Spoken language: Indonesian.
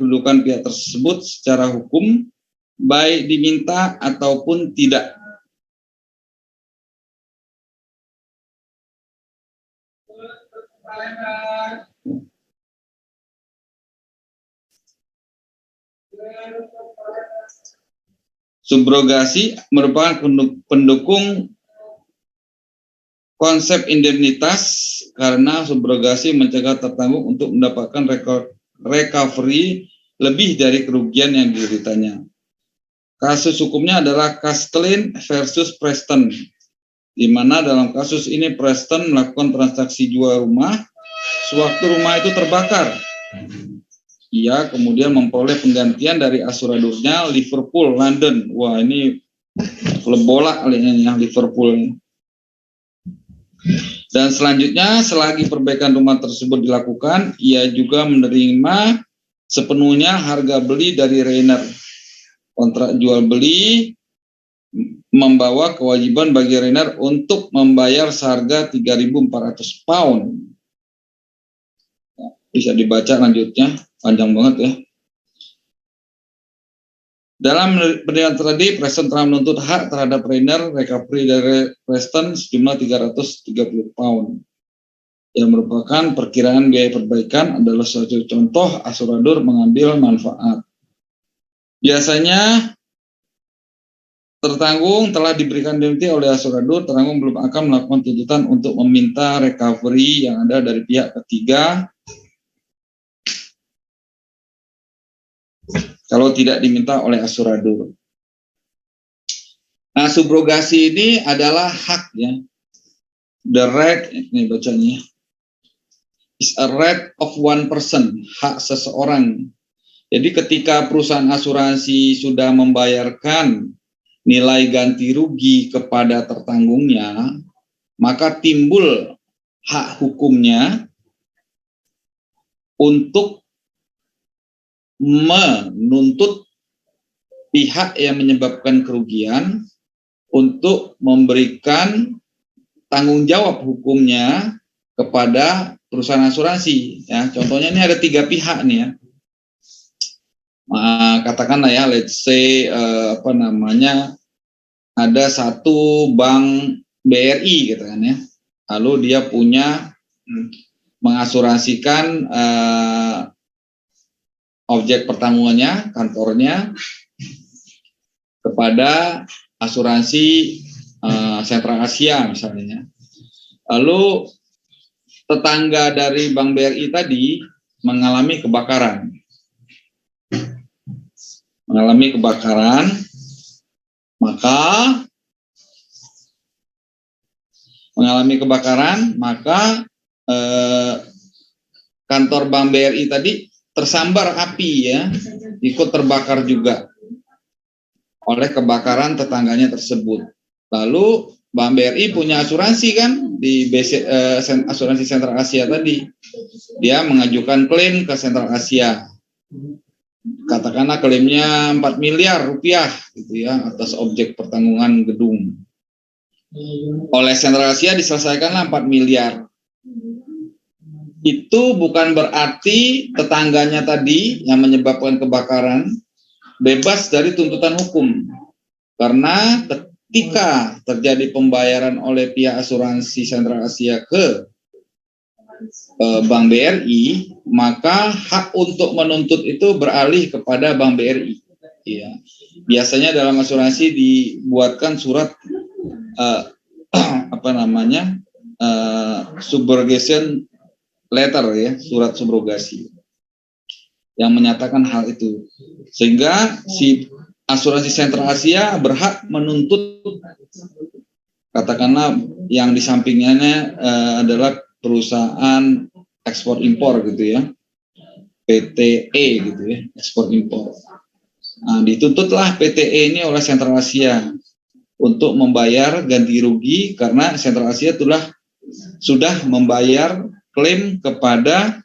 kedudukan pihak tersebut secara hukum, baik diminta ataupun tidak. Subrogasi merupakan pendukung konsep indemnitas karena subrogasi mencegah tertanggung untuk mendapatkan recovery lebih dari kerugian yang dideritanya. Kasus hukumnya adalah Castlin versus Preston, di mana dalam kasus ini Preston melakukan transaksi jual rumah sewaktu rumah itu terbakar. Ia kemudian memperoleh penggantian dari asuradurnya Liverpool, London. Wah, ini klub bola yang Liverpool. Dan selanjutnya, selagi perbaikan rumah tersebut dilakukan, ia juga menerima sepenuhnya harga beli dari Rainer. Kontrak jual beli membawa kewajiban bagi Rainer untuk membayar seharga 3.400 pound. Bisa dibaca lanjutnya, panjang banget ya. Dalam penilaian tadi, Preston telah menuntut hak terhadap Rainer recovery dari Preston sejumlah 330 pound. Yang merupakan perkiraan biaya perbaikan adalah suatu contoh asuradur mengambil manfaat. Biasanya tertanggung telah diberikan indemnity oleh asuradur, tertanggung belum akan melakukan tuntutan untuk meminta recovery yang ada dari pihak ketiga kalau tidak diminta oleh asuradur. Nah, subrogasi ini adalah hak ya. The right, ini bacanya, is a right of one person, hak seseorang. Jadi ketika perusahaan asuransi sudah membayarkan nilai ganti rugi kepada tertanggungnya, maka timbul hak hukumnya untuk menuntut pihak yang menyebabkan kerugian untuk memberikan tanggung jawab hukumnya kepada perusahaan asuransi. Ya, contohnya ini ada 3 pihak nih ya. Katakanlah ya, let's say ada satu bank BRI gitu kan ya. Lalu dia punya mengasuransikan objek pertanggungannya, kantornya, kepada asuransi Sentral Asia misalnya. Lalu tetangga dari Bank BRI tadi mengalami kebakaran. Maka kantor Bank BRI tadi tersambar api ya, ikut terbakar juga oleh kebakaran tetangganya tersebut. Lalu Bank BRI punya asuransi kan di asuransi Sentral Asia tadi. Dia mengajukan klaim ke Sentral Asia. Katakanlah klaimnya 4 miliar rupiah gitu ya atas objek pertanggungan gedung. Oleh Sentral Asia diselesaikanlah 4 miliar. Itu bukan berarti tetangganya tadi yang menyebabkan kebakaran bebas dari tuntutan hukum. Karena ketika terjadi pembayaran oleh pihak asuransi Sentral Asia ke Bank BRI, maka hak untuk menuntut itu beralih kepada Bank BRI. Ya. Biasanya dalam asuransi dibuatkan surat subrogation letter ya, surat subrogasi yang menyatakan hal itu, sehingga si asuransi Sentral Asia berhak menuntut, katakanlah yang di sampingnya adalah perusahaan ekspor impor gitu ya, PTE gitu ya, ekspor impor. Nah, dituntutlah PTE ini oleh Sentral Asia untuk membayar ganti rugi karena Sentral Asia sudah membayar klaim kepada